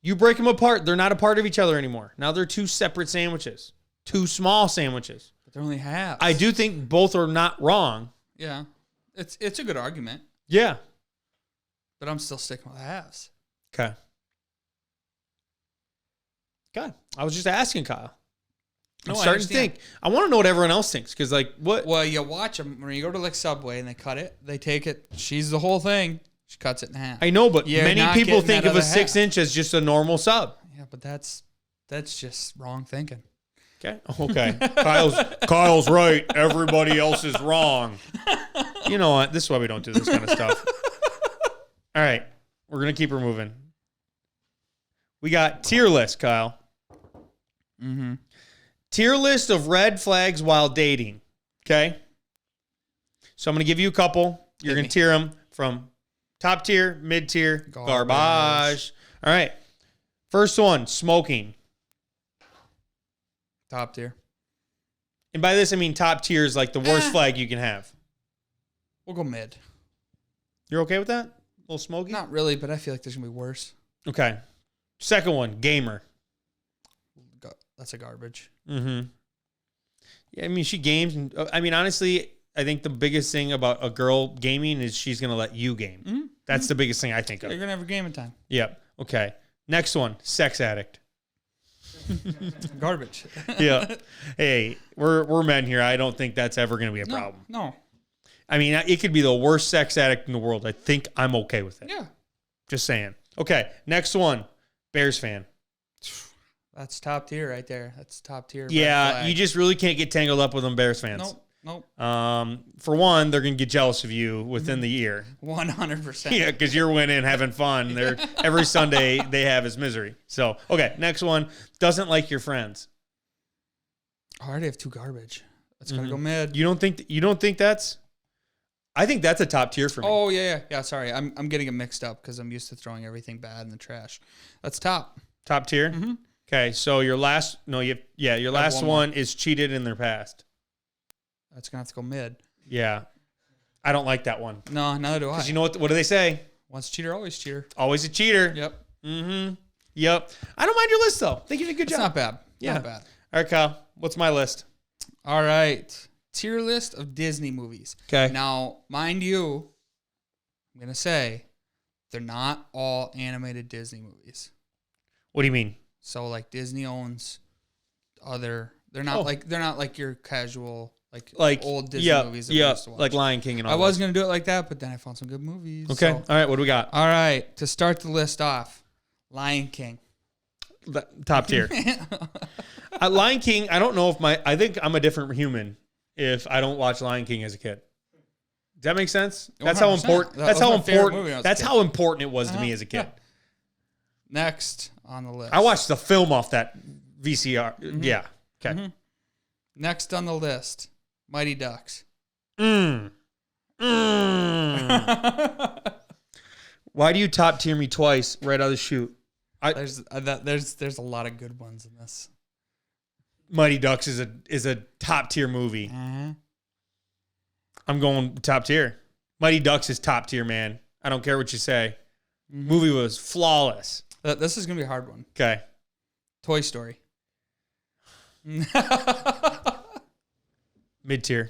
You break them apart. They're not a part of each other anymore. Now they're 2 separate sandwiches. 2 small sandwiches. But they're only halves. I do think both are not wrong. Yeah. It's a good argument. Yeah. But I'm still sticking with halves. Okay. God, I was just asking Kyle. I'm starting to think. I want to know what everyone else thinks. Because, like, what? Well, you watch them. When you go to, like, Subway and they cut it, they take it. She's the whole thing. She cuts it in half. I know, but You're many not people getting think that of a other 6-inch as just a normal sub. Yeah, but that's just wrong thinking. Okay. Okay. Kyle's right. Everybody else is wrong. You know what? This is why we don't do this kind of stuff. All right. We're going to keep her moving. We got tier list, Kyle. Mm-hmm. Tier list of red flags while dating. Okay. So I'm going to give you a couple. You're going to tier them from top tier, mid tier, garbage. All right. First one, smoking. Top tier. And by this, I mean top tier is like the worst flag you can have. We'll go mid. You're okay with that? A little smoky? Not really, but I feel like there's going to be worse. Okay. Second one, gamer. That's a garbage. Mm-hmm. Yeah, I mean, she games. And, I mean, honestly, I think the biggest thing about a girl gaming is she's going to let you game. Mm-hmm. That's the biggest thing I think of. You're going to have a gaming time. Yep. Okay. Next one, sex addict. Garbage. Yeah. Hey, we're men here. I don't think that's ever going to be a problem. No. I mean, it could be the worst sex addict in the world. I think I'm okay with it. Yeah. Just saying. Okay. Next one, Bears fan. That's top tier right there. That's top tier. Yeah, you just really can't get tangled up with them Bears fans. Nope. For one, they're going to get jealous of you within the year. 100%. Yeah, because you're winning, having fun. They're every Sunday they have is misery. So, okay, next one, doesn't like your friends. I already have 2 garbage. That's got to go mid. You don't think that's? I think that's a top tier for me. Oh, yeah. Sorry. I'm getting it mixed up because I'm used to throwing everything bad in the trash. That's top. Top tier? Mm-hmm. Okay, so your last one is cheated in their past. That's going to have to go mid. Yeah. I don't like that one. No, neither do I. Because you know what do they say? Once cheater, always cheater. Always a cheater. Yep. Mm-hmm. Yep. I don't mind your list, though. I think you did a good job. It's not bad. Yeah. Not bad. All right, Kyle. What's my list? All right. tier list of Disney movies. Okay. Now, mind you, I'm going to say they're not all animated Disney movies. What do you mean? So like Disney owns other, they're not like your casual like old Disney movies that we used to watch. Like Lion King and all I was going to do it like that, but then I found some good movies. Okay. So. All right, what do we got? All right, to start the list off, Lion King. Top tier. Lion King, I don't know if I think I'm a different human if I don't watch Lion King as a kid. Does that make sense? That's how important. That's how important. That's how important it was to me as a kid. Yeah. Next on the list, I watched the film off that VCR. Mm-hmm. Yeah. Okay. Mm-hmm. Next on the list, Mighty Ducks. Why do you top tier me twice right out of the chute? There's a lot of good ones in this. Mighty Ducks is a top tier movie. Uh-huh. I'm going top tier. Mighty Ducks is top tier, man. I don't care what you say. Mm-hmm. Movie was flawless. This is gonna be a hard one. Okay. Toy Story. Mid tier.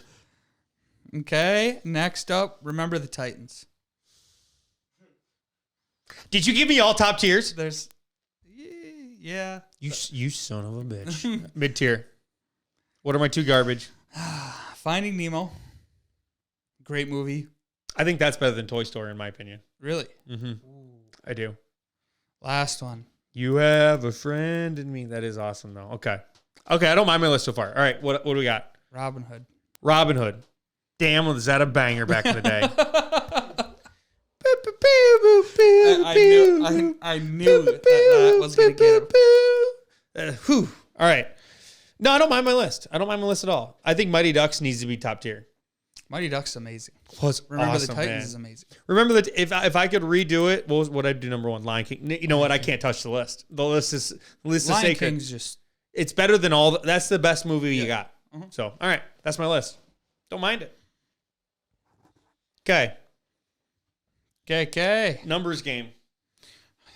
Okay. Next up, Remember the Titans. Did you give me all top tiers? Yeah. You son of a bitch. Mid tier. What are my two garbage? Finding Nemo. Great movie. I think that's better than Toy Story in my opinion. Really? Mm-hmm. I do. Last one. You have a friend in me. That is awesome though. Okay. I don't mind my list so far. All right. What do we got? Robin Hood. Robin Hood. Damn, was that a banger back in the day? I knew that was going to get him. All right. No, I don't mind my list. I don't mind my list at all. I think Mighty Ducks needs to be top tier. Mighty Ducks is amazing. Remember the Titans is amazing. Remember that if I could redo it, what would I do? Number one, Lion King. You know what? I can't touch the list. The list is Lion sacred. King's just. It's better than all. That's the best movie you got. Uh-huh. So, all right, that's my list. Don't mind it. Okay. Numbers game.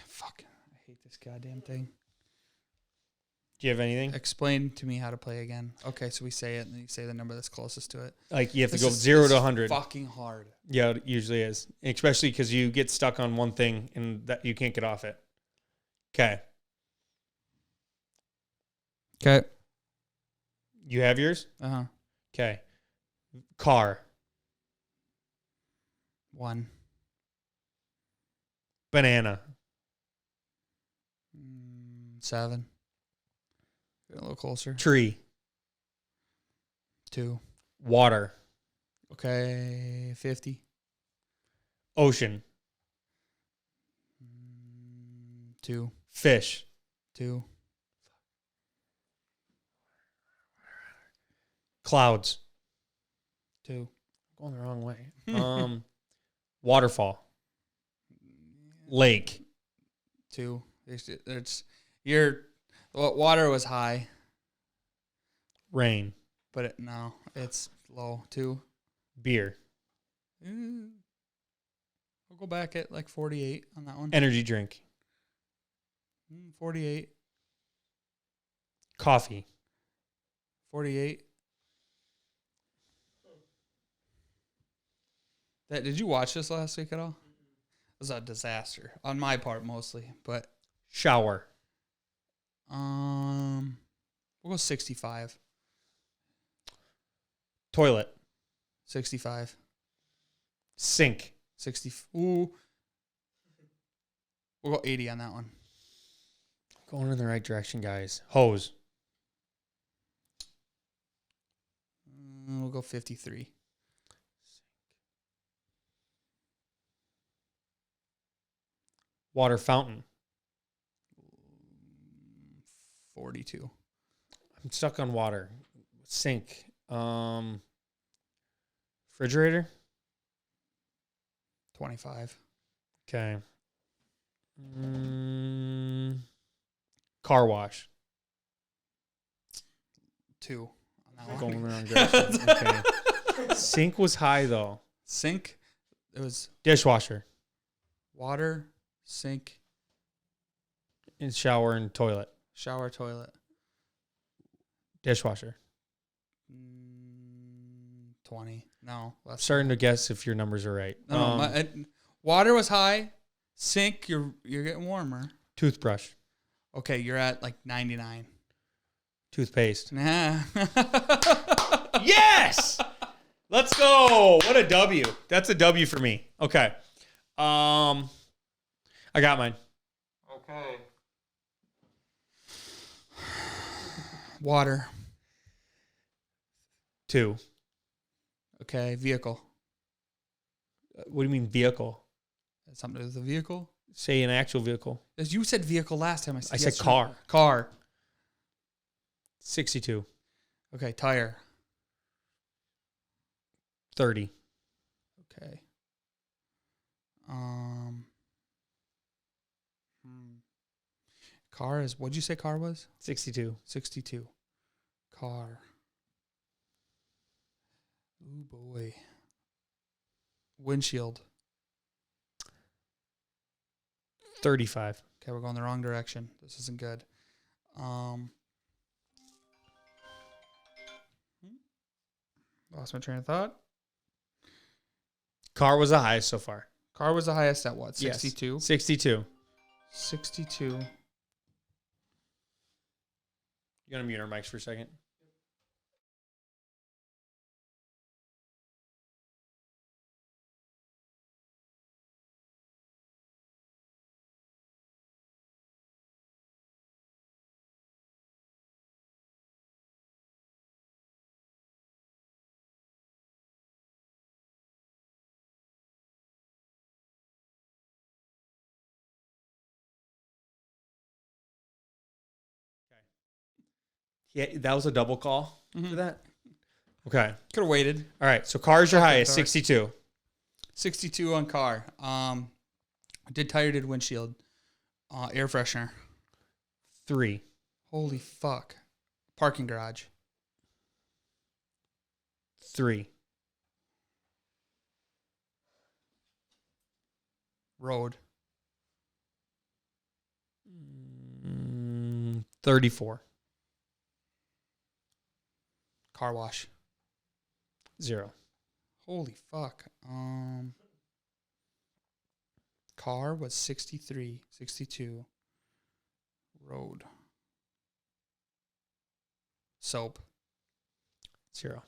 Fuck. I hate this goddamn thing. Do you have anything? Explain to me how to play again. Okay, so we say it, and then you say the number that's closest to it. Like you have to go 0 to 100. Fucking hard. Yeah, it usually is, especially because you get stuck on one thing and that you can't get off it. Okay. You have yours? Uh-huh. Okay. Car. 1. Banana. 7. Get a little closer. Tree. 2. Water. Okay, 50. Ocean. 2. Fish. 2. Clouds. 2. Going the wrong way. Waterfall. Lake. 2. Water was high. Rain. But it's low. 2. Beer. We'll go back at like 48 on that one. Energy drink. 48. Coffee. 48. Did you watch this last week at all? It was a disaster on my part mostly, but shower. We'll go 65. Toilet. 65. Sink. 60. Ooh. We'll go 80 on that one. Going in the right direction, guys. Hose. We'll go 53. Water fountain. 42. I'm stuck on water. Sink. Refrigerator. 25. Okay. Car wash. 2 on that one. Going in the wrong direction. Okay. Sink was high though. Sink. It was dishwasher. Water, sink, and shower and toilet. Shower, toilet. Dishwasher. 20. No. I'm starting to guess if your numbers are right. No, water was high. Sink, you're getting warmer. Toothbrush. Okay, you're at like 99. Toothpaste. Nah. Yes! Let's go. What a W. That's a W for me. Okay. I got mine. Okay. Water. 2. Okay, vehicle. What do you mean vehicle? That's something to do with the vehicle? Say an actual vehicle. As you said vehicle last time. I said car. Car. 62. Okay, tire. 30. Okay. Car is, what'd you say car was? 62. 62. Car. Ooh, boy. Windshield. 35. Okay, we're going the wrong direction. This isn't good. Lost my train of thought. Car was the highest so far. Car was the highest at what? Yes. 62? 62. 62. You gonna mute our mics for a second? Yeah, that was a double call for that. Okay. Could have waited. All right. So car's your highest, car. 62. 62 on car. Did tire, did windshield. Air freshener. 3. Holy fuck. Parking garage. 3. Road. 34. Car wash. 0. Holy fuck. Car was 63. 62. Road. Soap. 0.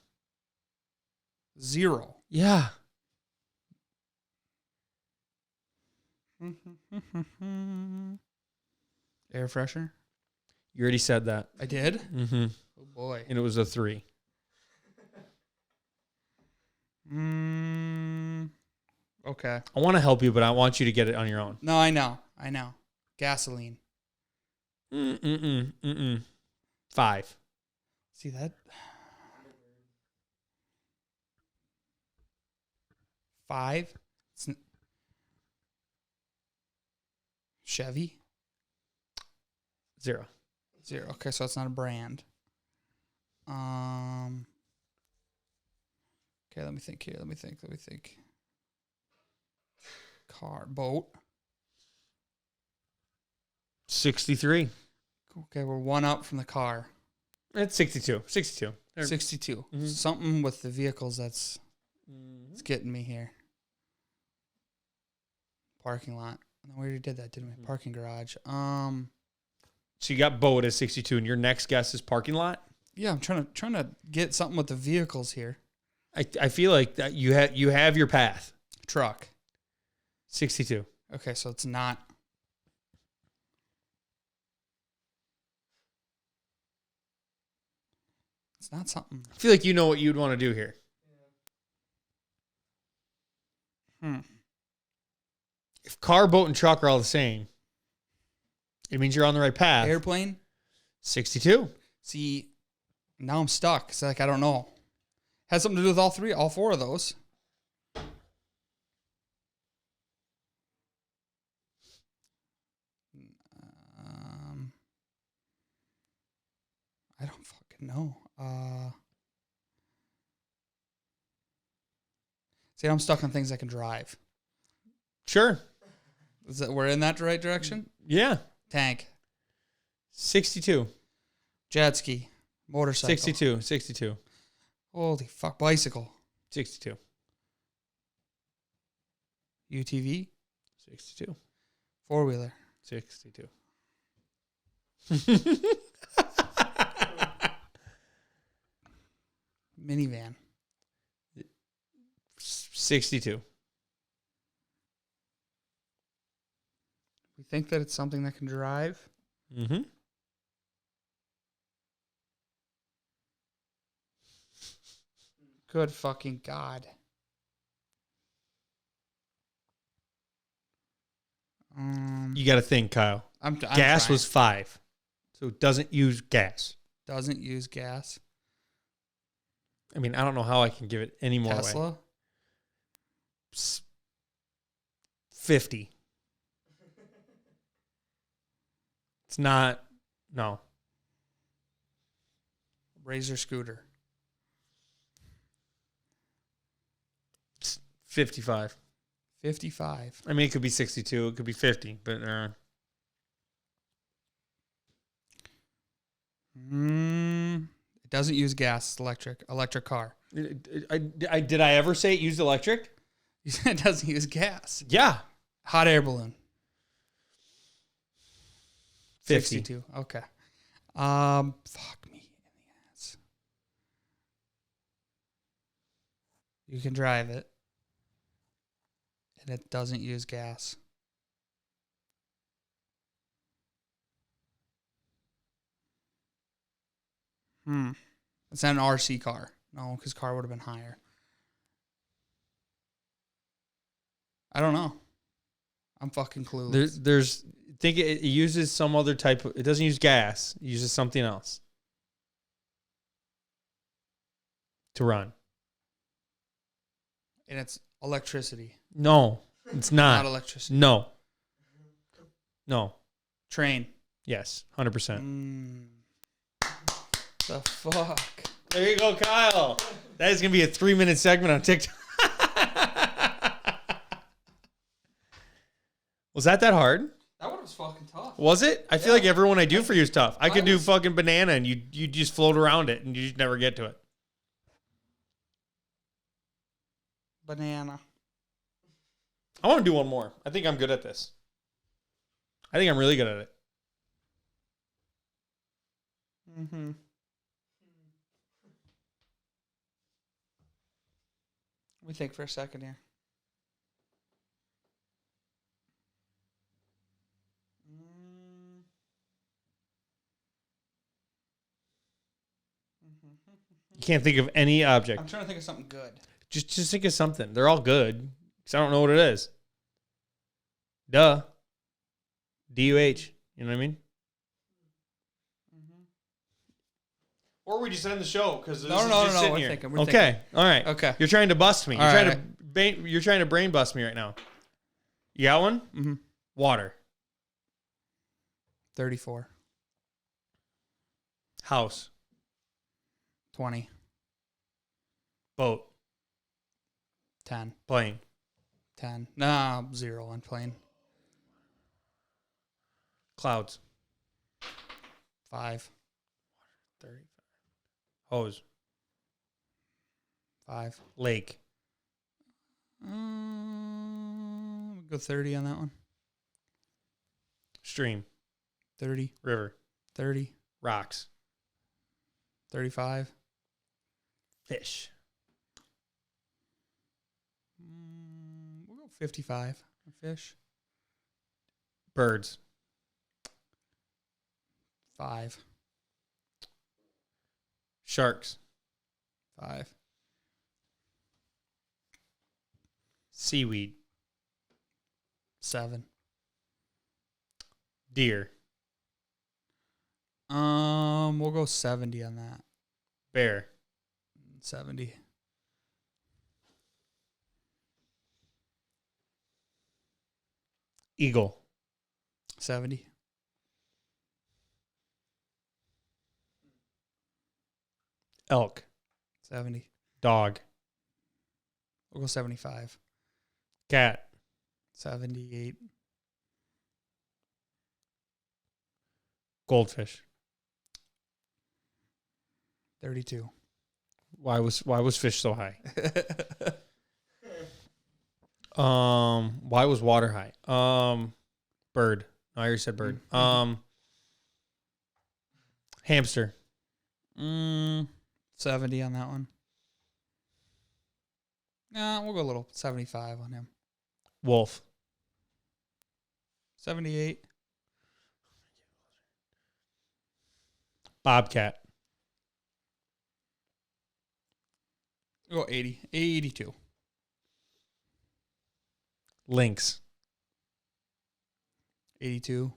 0. Yeah. Air freshener. You already said that. I did? Mm-hmm. Oh boy. And it was a 3. Okay. I want to help you, but I want you to get it on your own. No, I know. Gasoline. 5. See that? 5. Chevy. 0. 0. Okay, so it's not a brand. Okay, let me think here. Let me think. Car, boat. 63. Okay, we're one up from the car. It's 62. 62. 62. Mm-hmm. Something with the vehicles that's it's getting me here. Parking lot. We already did that, didn't we? Parking garage. So you got boat at 62, and your next guess is parking lot? Yeah, I'm trying to get something with the vehicles here. I feel like that you have your path. Truck. 62. Okay, so it's not. It's not something. I feel like you know what you'd want to do here. If car, boat, and truck are all the same, it means you're on the right path. Airplane. 62. See, now I'm stuck. It's like I don't know. Has something to do with all 4 of those. I don't fucking know. See, I'm stuck on things I can drive. Sure. Is that we're in that right direction? Yeah. Tank. 62. Jet ski. Motorcycle. 62. Holy fuck. Bicycle. 62. UTV? 62. Four-wheeler? 62. Minivan? 62. We think that it's something that can drive? Mm-hmm. Good fucking God. You got to think, Kyle. I'm gas trying. was 5. So it doesn't use gas. Doesn't use gas. I mean, I don't know how I can give it any more Tesla? way. 50. It's not. No. Razor scooter? 55. 55. I mean, it could be 62. It could be 50. But It doesn't use gas. It's electric. Electric car. did I ever say it used electric? You said it doesn't use gas. Yeah. Hot air balloon. 50. 62. Okay. Fuck me in the ass. You can drive it. And it doesn't use gas. It's not an RC car. No, because car would have been higher. I don't know. I'm fucking clueless. There's think it uses some other type of. It doesn't use gas. It uses something else to run. And it's electricity. No, it's not. Not electricity. No. No. Train. Yes, 100%. The fuck? There you go, Kyle. That is gonna be a 3-minute segment on TikTok. Was that hard? That one was fucking tough. Was it? I feel like everyone I do for you is tough. I could do fucking banana and you just float around it and you just never get to it. Banana. I want to do one more. I think I'm good at this. I think I'm really good at it. Mm-hmm. Let me think for a second here. You can't think of any object. I'm trying to think of something good. Just think of something. They're all good. Because I don't know what it is. Duh. D-U-H. You know what I mean? Or we just end the show because No. We're thinking. Okay. All right. Okay. You're trying to bust me. All You're trying to brain bust me right now. You got one? Mm-hmm. Water. 34. House. 20. Boat. 10. Plane. 10. Nah, 0 on plane. Clouds. 5. 35. Hose. 5. Lake. We'll go 30 on that one. Stream. 30. River. 30. Rocks. 35. Fish. We'll go 55. Fish. Birds. 5. Sharks. 5. Seaweed. 7. Deer. We'll go 70 on that. Bear. 70. Eagle. 70. Elk. 70. Dog. We'll go 75. Cat. 78. Goldfish. 32. Why was fish so high? Why was water high? Bird. No, I already said bird. Hamster. 70 on that one. Nah, we'll go a little 75 on him. Wolf. 78. Bobcat. We'll go 80. 82. Lynx. 82.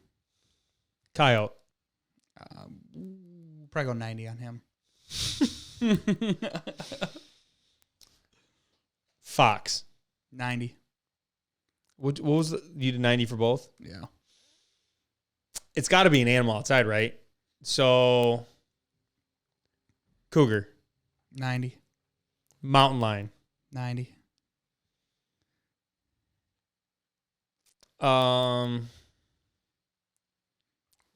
Coyote. Probably go 90 on him. Fox. 90. What was you did 90 for both? Yeah. It's got to be an animal outside, right? So, cougar. 90. Mountain lion. 90.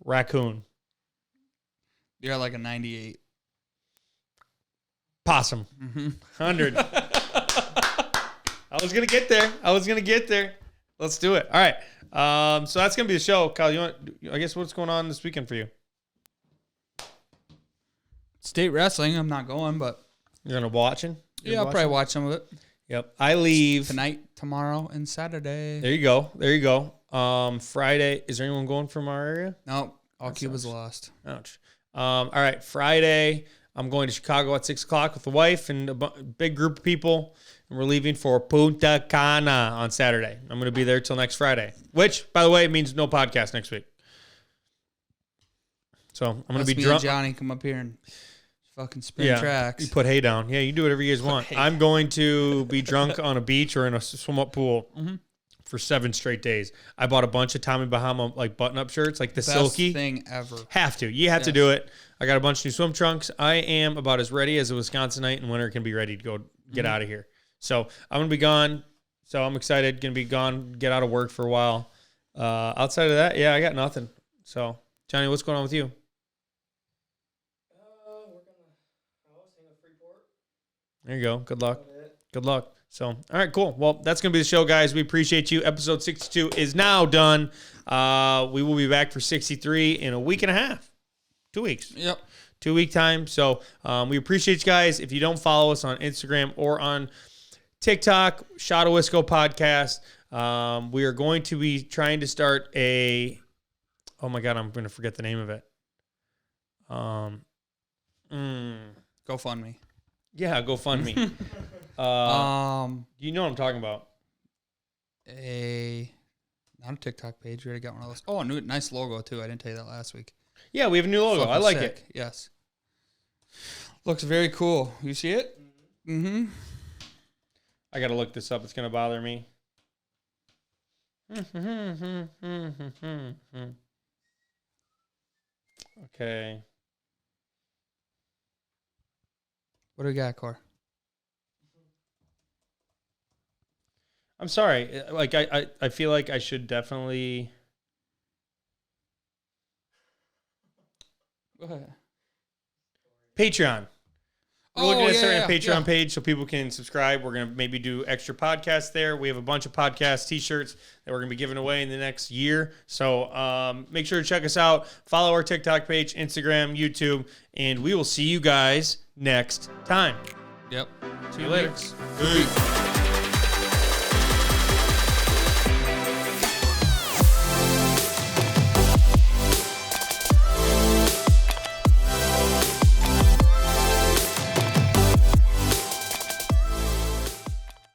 Raccoon. You're like a 98. Possum. 100. I was gonna get there. Let's do it. All right. So that's gonna be the show. Kyle, I guess what's going on this weekend for you? State wrestling. I'm not going, but You're gonna watching? I'll probably watch some of it. Yep. I leave Tonight, tomorrow, and Saturday. There you go. Friday. Is there anyone going from our area? Nope. All Cuba's lost. Ouch. All right. Friday, I'm going to Chicago at 6:00 with the wife and a big group of people. And we're leaving for Punta Cana on Saturday. I'm going to be there till next Friday, which, by the way, means no podcast next week. So I'm going to be drunk. Johnny, come up here and fucking spin tracks. You put hay down. Yeah, you do whatever you guys want. I'm going to be drunk on a beach or in a swim-up pool for 7 straight days. I bought a bunch of Tommy Bahama like button-up shirts, like the silky. Best thing ever. You have to do it. I got a bunch of new swim trunks. I am about as ready as a Wisconsinite in winter can be ready to go get out of here. So I'm going to be gone. So I'm excited. Going to be gone, get out of work for a while. Outside of that, I got nothing. So, Johnny, what's going on with you? There you go. Good luck. So, all right, cool. Well, that's going to be the show, guys. We appreciate you. Episode 62 is now done. We will be back for 63 in a week and a half. 2 weeks. Yep. 2 week time. So, we appreciate you guys. If you don't follow us on Instagram or on TikTok, Shot of Wisco Podcast, we are going to be trying to start oh my God, I'm going to forget the name of it. GoFundMe. Yeah, GoFundMe. You know what I'm talking about. Not a TikTok page. We already got one of those. Oh, nice logo too. I didn't tell you that last week. Yeah, we have a new logo. I like it. Yes. Looks very cool. You see it? Mm-hmm. I got to look this up. It's going to bother me. Okay. What do we got, Cor? I'm sorry. Like I feel like I should definitely. Go ahead. Patreon. We're looking at starting a Patreon page so people can subscribe. We're going to maybe do extra podcasts there. We have a bunch of podcast t-shirts that we're going to be giving away in the next year. So make sure to check us out. Follow our TikTok page, Instagram, YouTube, and we will see you guys next time. Yep. See you later. Peace.